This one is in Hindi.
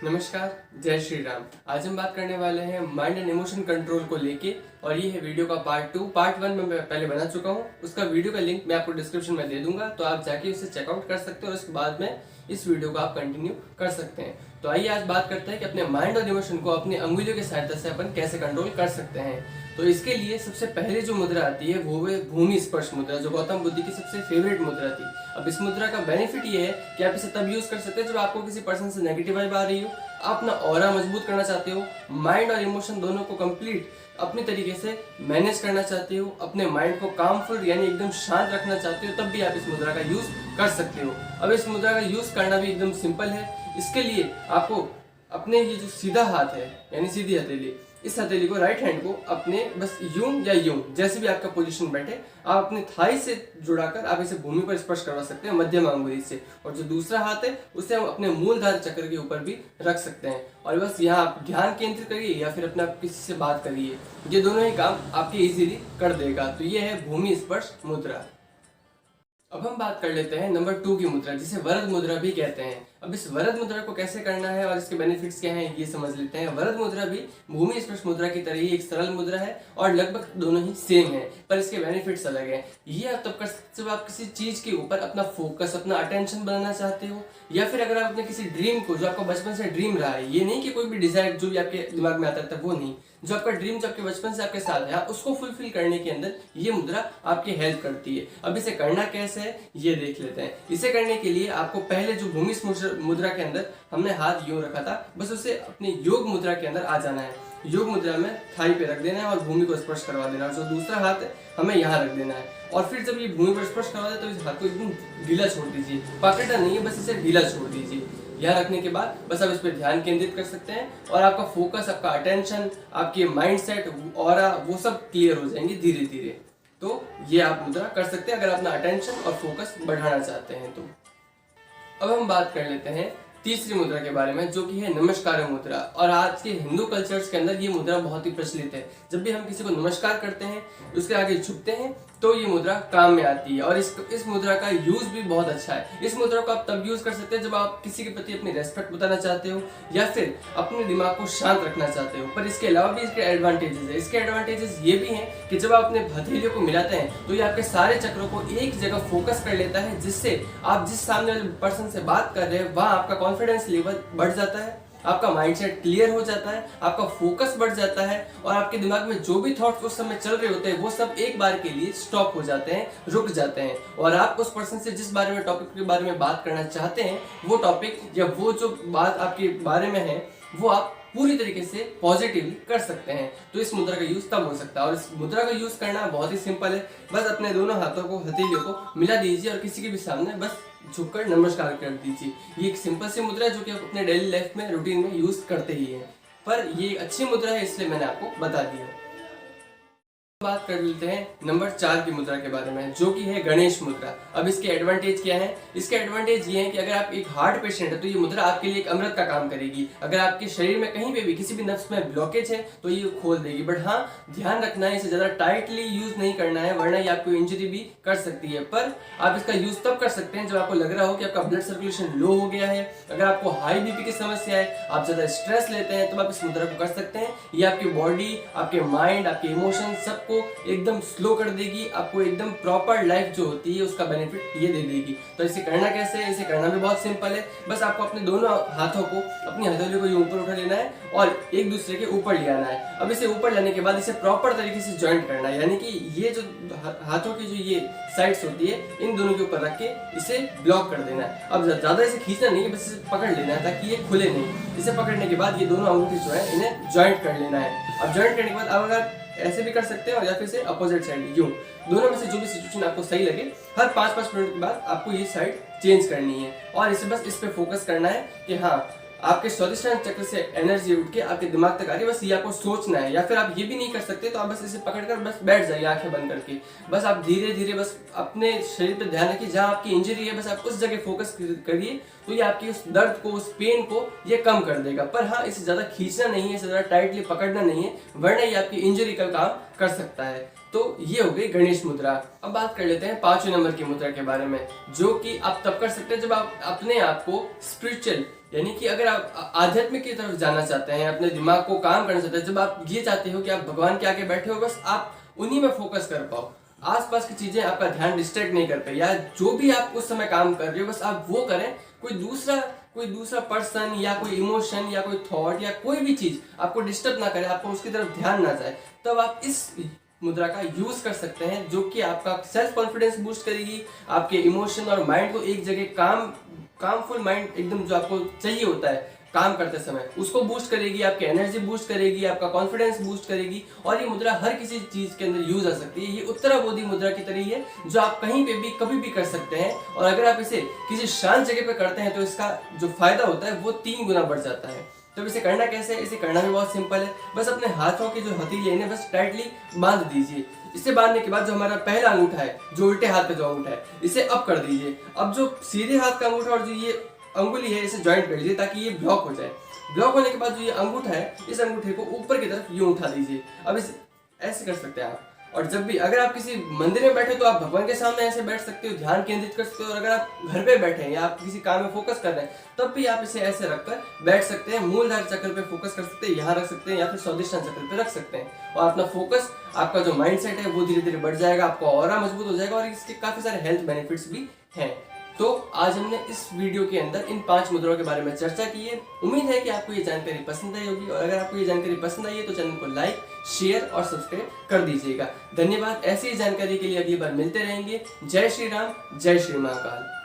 नमस्कार, जय श्री राम। आज हम बात करने वाले हैं माइंड एंड इमोशन कंट्रोल को लेके और ये है वीडियो का पार्ट 2। पार्ट 1 में मैं पहले बना चुका हूँ, उसका वीडियो का लिंक मैं आपको डिस्क्रिप्शन में दे दूंगा, तो आप जाके उसे चेकआउट कर सकते हो और उसके बाद में इस वीडियो को आप कंटिन्यू कर सकते हैं। तो आइए आज बात करते हैं कि अपने माइंड और इमोशन को अपनी अंगुलियों की सहायता से अपन कैसे कंट्रोल कर सकते हैं। तो इसके लिए सबसे पहले जो मुद्रा आती है वो है भूमि स्पर्श मुद्रा, जो गौतम बुद्ध की सबसे फेवरेट मुद्रा थी। अब इस मुद्रा का बेनिफिट ये है कि आप इसे तब यूज कर सकते हैं जब आपको किसी पर्सन से नेगेटिव वाइब आ रही हो, आप अपना ऑरा मजबूत करना चाहते हो, माइंड और इमोशन दोनों को कंप्लीट अपनी तरीके से मैनेज करना चाहते हो, अपने माइंड को कामफुल यानी एकदम शांत रखना चाहते हो, तब भी आप इस मुद्रा का यूज कर सकते हो। अब इस मुद्रा का यूज करना भी एकदम सिंपल है। इसके लिए आपको अपने ये जो सीधा हाथ है यानी सीधी हथेली, इस हथेली को राइट हैंड को अपने बस यूं या यूं जैसे भी आपका पोजीशन बैठे आप अपने थाई से जुड़ाकर आप इसे भूमि पर स्पर्श करवा सकते हैं मध्यम अंगुली से, और जो दूसरा हाथ है उसे हम अपने मूलधार चक्र के ऊपर भी रख सकते हैं और बस यहाँ आप ध्यान केंद्रित करिए या फिर अपने आप किसी से बात करिए, ये दोनों ही काम आपके इजीली कर देगा। तो ये है भूमि स्पर्श मुद्रा। अब हम बात कर लेते हैं नंबर 2 की मुद्रा, जिसे वरद मुद्रा भी कहते हैं। अब इस वरद मुद्रा को कैसे करना है और इसके बेनिफिट्स क्या हैं ये समझ लेते हैं। वरद मुद्रा भी भूमि स्पर्श मुद्रा की तरह ही एक सरल मुद्रा है और लगभग दोनों ही सेम है, पर इसके बेनिफिट्स अलग हैं। ये आप तब कर सकते हो जब आप किसी चीज के ऊपर अपना फोकस, अपना अटेंशन बनाना चाहते हो, या फिर अगर आप अपने किसी ड्रीम को, जो आपका बचपन से ड्रीम रहा है, ये नहीं कि कोई भी डिजायर जो भी आपके दिमाग में आता रहता है वो नहीं, जो आपका ड्रीम जो आपके बचपन से आपके साथ है, उसको फुलफिल करने के अंदर ये मुद्रा आपकी हेल्प करती है। अब इसे करना कैसे है ये देख लेते हैं। इसे करने के लिए आपको पहले जो भूमि मुद्रा के अंदर हमने हाथ यूं रखा था, बस उसे अपनी योग मुद्रा के अंदर आ जाना है। योग मुद्रा में थाई पे रख देना है और भूमि को स्पर्श करवा देना है। जो दूसरा हाथ है हमें यहाँ रख देना है और फिर जब ये भूमि पर स्पर्श करवा दे तो इस हाथ को एकदम ढीला छोड़ दीजिए, पकड़ना नहीं है, बस इसे ढीला छोड़ दीजिए। यहाँ रखने के बाद बस आप इस पर ध्यान केंद्रित कर सकते हैं और आपका फोकस, आपका अटेंशन, आपके माइंड सेट, ऑरा, वो सब क्लियर हो जाएंगे धीरे धीरे। तो ये आप मुद्रा कर सकते हैं अगर अपना अटेंशन और फोकस बढ़ाना चाहते हैं तो। अब हम बात कर लेते हैं तीसरी मुद्रा के बारे में, जो कि है नमस्कार मुद्रा। और आज के हिंदू कल्चर्स के अंदर ये मुद्रा बहुत ही प्रचलित है। जब भी हम किसी को नमस्कार करते हैं, उसके आगे झुकते हैं, तो ये मुद्रा काम में आती है और इस मुद्रा का यूज भी बहुत अच्छा है। इस मुद्रा को आप तब यूज कर सकते हैं जब आप किसी के प्रति अपनी रेस्पेक्ट बताना चाहते हो या फिर अपने दिमाग को शांत रखना चाहते हो। पर इसके अलावा भी इसके एडवांटेजेस है। इसके एडवांटेजेस ये भी हैं कि जब आप अपने हथेलियों को मिलाते हैं तो ये आपके सारे चक्रों को एक जगह फोकस कर लेता है, जिससे आप जिस सामने वाले पर्सन से बात कर रहे हैं वहां आपका कॉन्फिडेंस लेवल बढ़ जाता है, आपका माइंडसेट क्लियर हो जाता है, आपका फोकस बढ़ जाता है और आपके दिमाग में जो भी थॉट्स उस समय चल रहे होते हैं वो सब एक बार के लिए स्टॉप हो जाते हैं, रुक जाते हैं और आप उस पर्सन से जिस बारे में, टॉपिक के बारे में बात करना चाहते हैं, वो टॉपिक या वो जो बात आपके बारे में है वो आप पूरी तरीके से पॉजिटिवली कर सकते हैं। तो इस मुद्रा का यूज तब हो सकता है और इस मुद्रा का यूज करना बहुत ही सिंपल है। बस अपने दोनों हाथों को, हथेलियों को मिला दीजिए और किसी के भी सामने बस झुककर नमस्कार कर दीजिए। ये एक सिंपल सी मुद्रा है जो कि आप अपने डेली लाइफ में, रूटीन में यूज करते ही हैं, पर ये अच्छी मुद्रा है इसलिए मैंने आपको बता दिया। बात कर लेते हैं नंबर 4 की मुद्रा के बारे में, जो कि है गणेश मुद्रा। अब इसके एडवांटेज क्या है? इसके एडवांटेज ये है कि अगर आप एक हार्ट पेशेंट है तो ये मुद्रा आपके लिए एक अमृत का काम करेगी। अगर आपके शरीर में कहीं पे भी किसी भी नस में ब्लॉकेज है तो ये खोल देगी। बट हाँ, ध्यान रखना है, इसे ज्यादा टाइटली यूज नहीं करना है, वरना ये आपको इंजरी भी कर सकती है। पर आप इसका यूज तब कर सकते हैं जब आपको लग रहा हो कि आपका ब्लड सर्कुलेशन लो हो गया है, अगर आपको हाई बीपी की समस्या है, आप ज्यादा स्ट्रेस लेते हैं, तो आप इस मुद्रा को कर सकते हैं। ये आपकी बॉडी, आपके माइंड, आपके इमोशन सबको एकदम स्लो कर देगी, आपको एकदम प्रॉपर लाइफ जो होती है उसका बेनिफिट ये दे देगी। तो इसे करना कैसे है? इसे करना भी बहुत सिंपल है। बस आपको अपने दोनों हाथों को, अपनी हथेलियों को ये ऊपर उठा लेना है और एक दूसरे के ऊपर ले आना है। अब इसे ऊपर लाने के बाद इसे प्रॉपर तरीके से ज्वाइंट करना है, यानी कि ये जो हाथों की जो ये साइड्स होती है इन दोनों के ऊपर रख के इसे ब्लॉक कर देना है। अब ज्यादा इसे खींचना नहीं है, बस इसे पकड़ लेना है ताकि ये खुले नहीं। इसे पकड़ने के बाद ये दोनों अंगूठे जो है इन्हें ज्वाइंट कर लेना है। अब ज्वाइंट करने के बाद अब अगर ऐसे भी कर सकते हैं और या फिर से अपोजिट साइड यूं, दोनों में से जो भी सिचुएशन आपको सही लगे, हर 5-5 मिनट के बाद आपको ये साइड चेंज करनी है और इसे बस इस पे फोकस करना है कि हाँ आपके स्वादिष्टान चक्र से एनर्जी उठ के आपके दिमाग तक आ रही है, बस ये आपको सोचना है। या फिर आप ये भी नहीं कर सकते तो आप बस इसे पकड़कर बस बैठ जाइए आंखें बंद करके। बस आप धीरे धीरे बस अपने शरीर पे ध्यान रखिए, जहाँ आपकी इंजरी है बस आप उस जगह फोकस करिए, तो ये आपकी उस दर्द को, उस पेन को ये कम कर देगा। पर हाँ, इसे ज्यादा खींचना नहीं है, इसे ज्यादा टाइटली पकड़ना नहीं है, वरना ये आपकी इंजरी का काम कर सकता है। तो ये हो गई गणेश मुद्रा। अब बात कर लेते हैं 5वें नंबर की मुद्रा के बारे में, जो कि आप तब कर सकते हैं जब आप अपने आप को स्पिरिचुअल यानी कि अगर आप आध्यात्मिक की तरफ जाना चाहते हैं, अपने दिमाग को काम करना चाहते हैं, जब आप ये चाहते हो कि आप भगवान के आगे बैठे हो, बस आप उन्हीं में फोकस कर पाओ, आसपास की चीजें आपका ध्यान डिस्ट्रैक्ट नहीं कर पाए, या जो भी आप उस समय काम कर रहे हो बस आप वो करें, कोई दूसरा पर्सन या कोई इमोशन या कोई थॉट या कोई भी चीज आपको डिस्टर्ब ना करे, आपको उसकी तरफ ध्यान ना जाए, तब आप इस मुद्रा का यूज कर सकते हैं, जो कि आपका सेल्फ कॉन्फिडेंस बूस्ट करेगी, आपके इमोशन और माइंड को एक जगह कामफुल माइंड एकदम जो आपको चाहिए होता है काम करते समय उसको बूस्ट करेगी, आपकी एनर्जी बूस्ट करेगी, आपका कॉन्फिडेंस बूस्ट करेगी। और ये मुद्रा हर किसी चीज के अंदर यूज आ सकती है। ये उत्तराबोधि मुद्रा की तरह ही है, जो आप कहीं पे भी कभी भी कर सकते हैं, और अगर आप इसे किसी शांत जगह पे करते हैं तो इसका जो फायदा होता है वो 3 गुना बढ़ जाता है। तो इसे करना कैसे है? इसे करना भी बहुत सिंपल है। बस अपने हाथों की जो हथेली है बस टाइटली बांध दीजिए। इसे बांधने के बाद जो हमारा पहला अंगूठा है, जो उल्टे हाथ का जो अंगूठा है, इसे अप कर दीजिए। अब जो सीधे हाथ का अंगूठा और जो ये अंगुली है इसे ज्वाइंट कर दीजिए ताकि ये ब्लॉक हो जाए। ब्लॉक होने के बाद जो ये अंगूठा है, इस अंगूठे को ऊपर की तरफ यूं उठा दीजिए। अब इस ऐसे कर सकते हैं आप। और जब भी अगर आप किसी मंदिर में बैठे तो आप भगवान के सामने ऐसे बैठ सकते हो, ध्यान केंद्रित कर सकते हो। और अगर आप घर पे बैठे हैं या आप किसी काम में फोकस कर रहे हैं तब भी आप इसे ऐसे रखकर बैठ सकते हैं। मूलधार चक्र पे फोकस कर सकते हैं, यहाँ रख सकते हैं, या फिर स्वादिष्टान चक्र पे रख सकते हैं। और अपना फोकस, आपका जो माइंड सेट है वो धीरे धीरे बढ़ जाएगा, आपका ऑरा मजबूत हो जाएगा, और इसके काफी सारे हेल्थ बेनिफिट्स भी हैं। तो आज हमने इस वीडियो के अंदर इन 5 मुद्राओं के बारे में चर्चा की है। उम्मीद है कि आपको ये जानकारी पसंद आई होगी, और अगर आपको ये जानकारी पसंद आई है तो चैनल को लाइक, शेयर और सब्सक्राइब कर दीजिएगा। धन्यवाद। ऐसी ही जानकारी के लिए अगली बार मिलते रहेंगे। जय श्री राम, जय श्री महाकाल।